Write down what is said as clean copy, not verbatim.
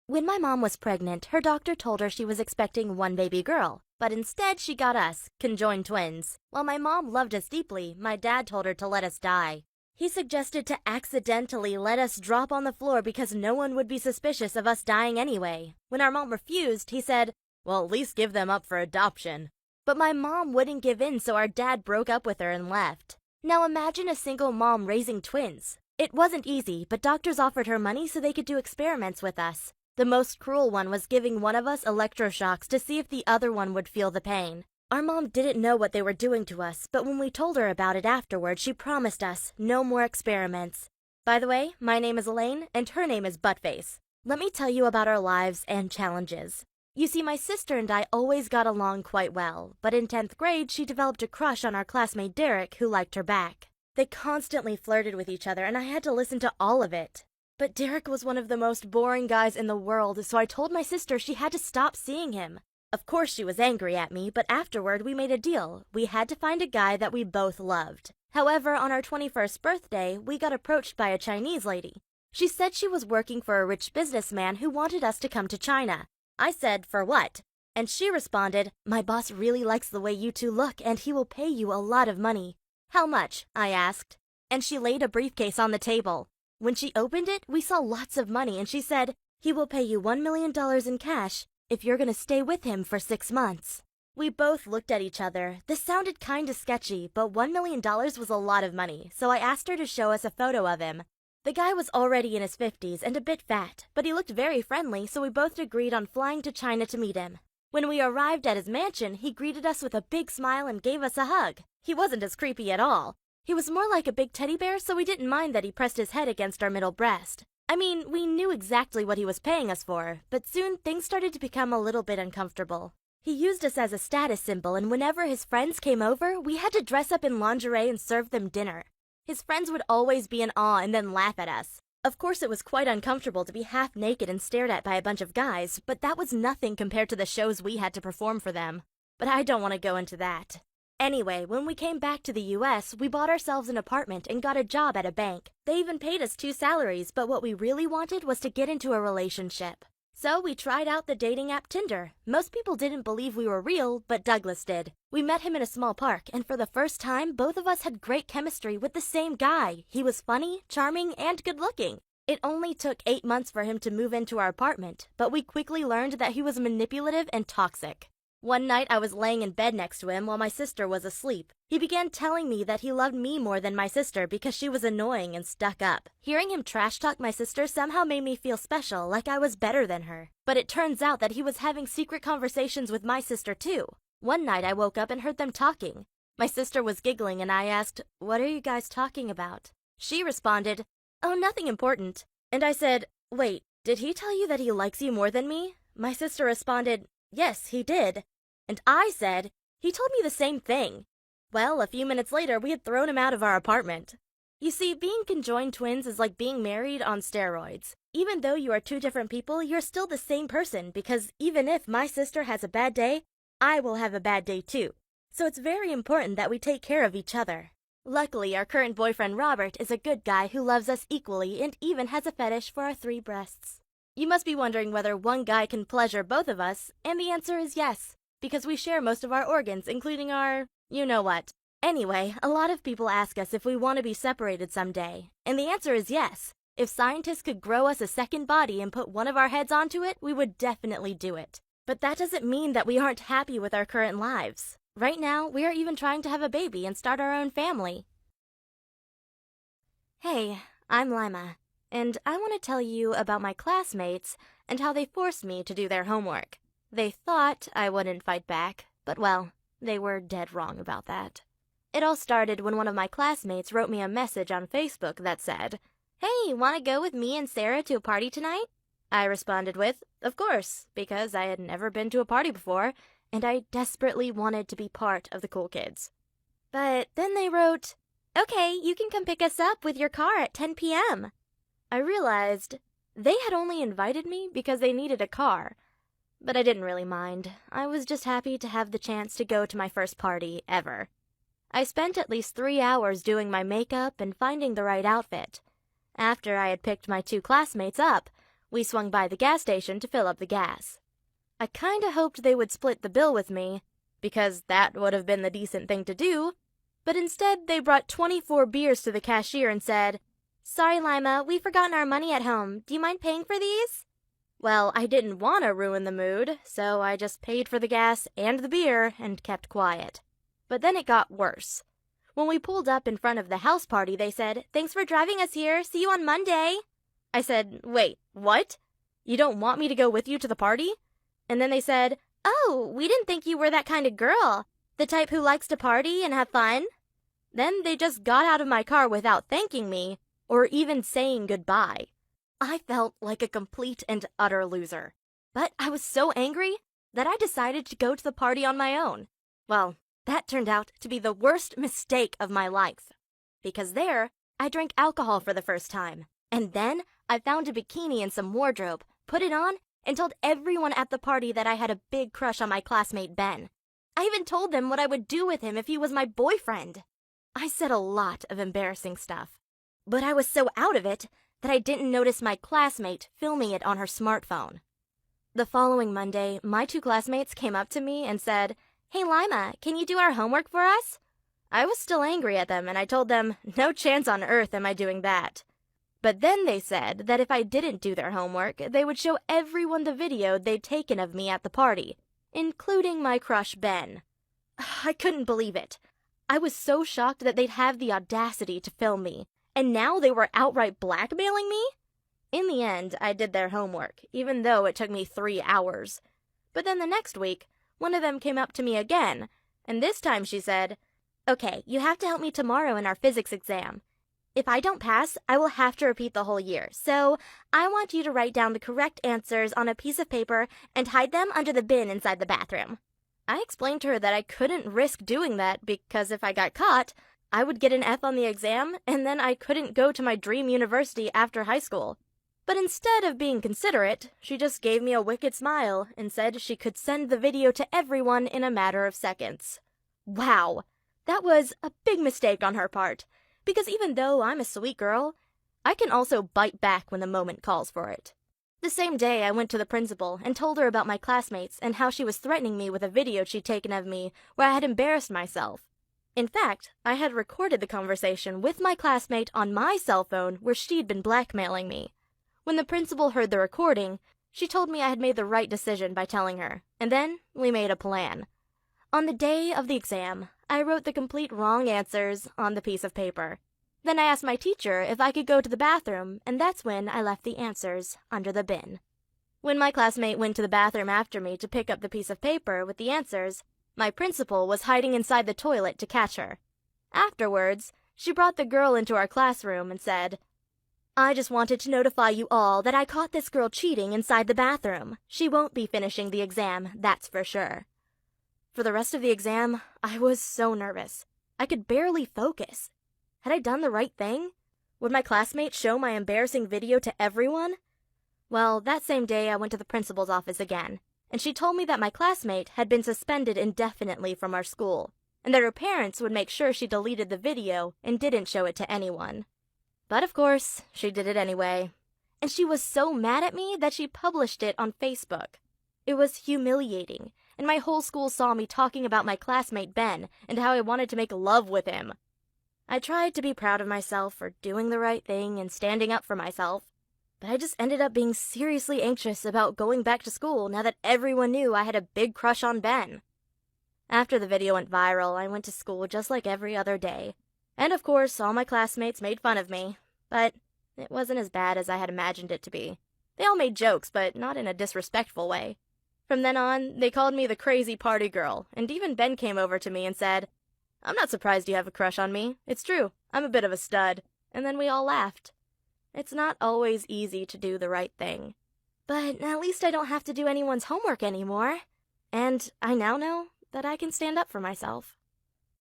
When my mom was pregnant, her doctor told her she was expecting one baby girl, but instead she got us, conjoined twins. While my mom loved us deeply, my dad told her to let us die. He suggested to accidentally let us drop on the floor because no one would be suspicious of us dying anyway. When our mom refused, he said, "Well, at least give them up for adoption." But my mom wouldn't give in, so our dad broke up with her and left. Now imagine a single mom raising twins. It wasn't easy, but doctors offered her money so they could do experiments with us. The most cruel one was giving one of us electroshocks to see if the other one would feel the pain. Our mom didn't know what they were doing to us, but when we told her about it afterward, she promised us no more experiments. By the way, my name is Elaine, and her name is Buttface. Let me tell you about our lives and challenges. You see, my sister and I always got along quite well, but in 10th grade, she developed a crush on our classmate Derek, who liked her back. They constantly flirted with each other, and I had to listen to all of it. But Derek was one of the most boring guys in the world, so I told my sister she had to stop seeing him. Of course she was angry at me, but afterward we made a deal. We had to find a guy that we both loved. However, on our 21st birthday, we got approached by a Chinese lady. She said she was working for a rich businessman who wanted us to come to China. I said, "For what?" And she responded, "My boss really likes the way you two look, and he will pay you a lot of money." "How much?" I asked. And she laid a briefcase on the table. When she opened it, we saw lots of money, and she said, "He will pay you $1 million in cash if you're gonna stay with him for 6 months. We both looked at each other. This sounded kinda sketchy, but $1 million was a lot of money, so I asked her to show us a photo of him. The guy was already in his 50s and a bit fat, but he looked very friendly, so we both agreed on flying to China to meet him. When we arrived at his mansion, he greeted us with a big smile and gave us a hug. He wasn't as creepy at all. He was more like a big teddy bear, so we didn't mind that he pressed his head against our middle breast. I mean, we knew exactly what he was paying us for, but soon things started to become a little bit uncomfortable. He used us as a status symbol, and whenever his friends came over, we had to dress up in lingerie and serve them dinner. His friends would always be in awe and then laugh at us. Of course, it was quite uncomfortable to be half naked and stared at by a bunch of guys, but that was nothing compared to the shows we had to perform for them. But I don't want to go into that. Anyway, when we came back to the US, we bought ourselves an apartment and got a job at a bank. They even paid us 2 salaries, but what we really wanted was to get into a relationship. So we tried out the dating app Tinder. Most people didn't believe we were real, but Douglas did. We met him in a small park, and for the first time, both of us had great chemistry with the same guy. He was funny, charming, and good-looking. It only took 8 months for him to move into our apartment, but we quickly learned that he was manipulative and toxic. One night I was laying in bed next to him while my sister was asleep. He began telling me that he loved me more than my sister because she was annoying and stuck up. Hearing him trash talk my sister somehow made me feel special, like I was better than her. But it turns out that he was having secret conversations with my sister too. One night I woke up and heard them talking. My sister was giggling and I asked, "What are you guys talking about?" She responded, "Oh, nothing important." And I said, "Wait, did he tell you that he likes you more than me?" My sister responded, "Yes, he did." And I said, "He told me the same thing." Well, a few minutes later, we had thrown him out of our apartment. You see, being conjoined twins is like being married on steroids. Even though you are 2 different people, you're still the same person because even if my sister has a bad day, I will have a bad day too. So it's very important that we take care of each other. Luckily, our current boyfriend Robert is a good guy who loves us equally and even has a fetish for our 3 breasts. You must be wondering whether one guy can pleasure both of us, and the answer is yes. Because we share most of our organs, including our you-know-what. Anyway, a lot of people ask us if we want to be separated someday, and the answer is yes. If scientists could grow us a second body and put one of our heads onto it, we would definitely do it. But that doesn't mean that we aren't happy with our current lives. Right now, we are even trying to have a baby and start our own family. Hey, I'm Lima, and I want to tell you about my classmates and how they forced me to do their homework. They thought I wouldn't fight back, but well, they were dead wrong about that. It all started when one of my classmates wrote me a message on Facebook that said, "Hey, wanna go with me and Sarah to a party tonight?" I responded with, "Of course," because I had never been to a party before, and I desperately wanted to be part of the cool kids. But then they wrote, "Okay, you can come pick us up with your car at 10 p.m. I realized they had only invited me because they needed a car. But I didn't really mind. I was just happy to have the chance to go to my first party ever. I spent at least 3 hours doing my makeup and finding the right outfit. After I had picked my 2 classmates up, We swung by the gas station to fill up the gas. I kinda hoped they would split the bill with me, because that would have been the decent thing to do, but instead they brought 24 beers to the cashier and said, "Sorry, Lima, we've forgotten our money at home. Do you mind paying for these?" Well, I didn't want to ruin the mood, so I just paid for the gas and the beer and kept quiet. But then it got worse. When we pulled up in front of the house party, they said, "Thanks for driving us here. See you on Monday." I said, "Wait, what? You don't want me to go with you to the party?" And then they said, "Oh, we didn't think you were that kind of girl, the type who likes to party and have fun." Then they just got out of my car without thanking me or even saying goodbye. I felt like a complete and utter loser. But I was so angry that I decided to go to the party on my own. Well, that turned out to be the worst mistake of my life. Because there, I drank alcohol for the first time. And then I found a bikini and some wardrobe, put it on, and told everyone at the party that I had a big crush on my classmate Ben. I even told them what I would do with him if he was my boyfriend. I said a lot of embarrassing stuff. But I was so out of it that I didn't notice my classmate filming it on her smartphone. The following Monday, my two classmates came up to me and said, "Hey Lima, can you do our homework for us?" I was still angry at them and I told them, no chance on earth am I doing that. But then they said that if I didn't do their homework, they would show everyone the video they'd taken of me at the party, including my crush Ben. I couldn't believe it. I was so shocked that they'd have the audacity to film me, and now they were outright blackmailing me? In the end, I did their homework, even though it took me 3 hours. But then the next week, one of them came up to me again, and this time she said, "Okay, you have to help me tomorrow in our physics exam. If I don't pass, I will have to repeat the whole year, so I want you to write down the correct answers on a piece of paper and hide them under the bin inside the bathroom." I explained to her that I couldn't risk doing that because if I got caught, I would get an F on the exam and then I couldn't go to my dream university after high school. But instead of being considerate, she just gave me a wicked smile and said she could send the video to everyone in a matter of seconds. Wow, that was a big mistake on her part, because even though I'm a sweet girl, I can also bite back when the moment calls for it. The same day, I went to the principal and told her about my classmates and how she was threatening me with a video she'd taken of me where I had embarrassed myself. In fact, I had recorded the conversation with my classmate on my cell phone where she'd been blackmailing me. When the principal heard the recording, she told me I had made the right decision by telling her, and then we made a plan. On the day of the exam, I wrote the complete wrong answers on the piece of paper. Then I asked my teacher if I could go to the bathroom, and that's when I left the answers under the bin. When my classmate went to the bathroom after me to pick up the piece of paper with the answers, my principal was hiding inside the toilet to catch her. Afterwards, she brought the girl into our classroom and said, "I just wanted to notify you all that I caught this girl cheating inside the bathroom. She won't be finishing the exam, that's for sure." For the rest of the exam, I was so nervous. I could barely focus. Had I done the right thing? Would my classmates show my embarrassing video to everyone? Well, that same day I went to the principal's office again, and she told me that my classmate had been suspended indefinitely from our school, and that her parents would make sure she deleted the video and didn't show it to anyone. But of course, she did it anyway. And she was so mad at me that she published it on Facebook. It was humiliating, and my whole school saw me talking about my classmate Ben and how I wanted to make love with him. I tried to be proud of myself for doing the right thing and standing up for myself, but I just ended up being seriously anxious about going back to school now that everyone knew I had a big crush on Ben. After the video went viral, I went to school just like every other day. And of course, all my classmates made fun of me, but it wasn't as bad as I had imagined it to be. They all made jokes, but not in a disrespectful way. From then on, they called me the crazy party girl, and even Ben came over to me and said, "I'm not surprised you have a crush on me. It's true, I'm a bit of a stud." And then we all laughed. It's not always easy to do the right thing. But at least I don't have to do anyone's homework anymore. And I now know that I can stand up for myself.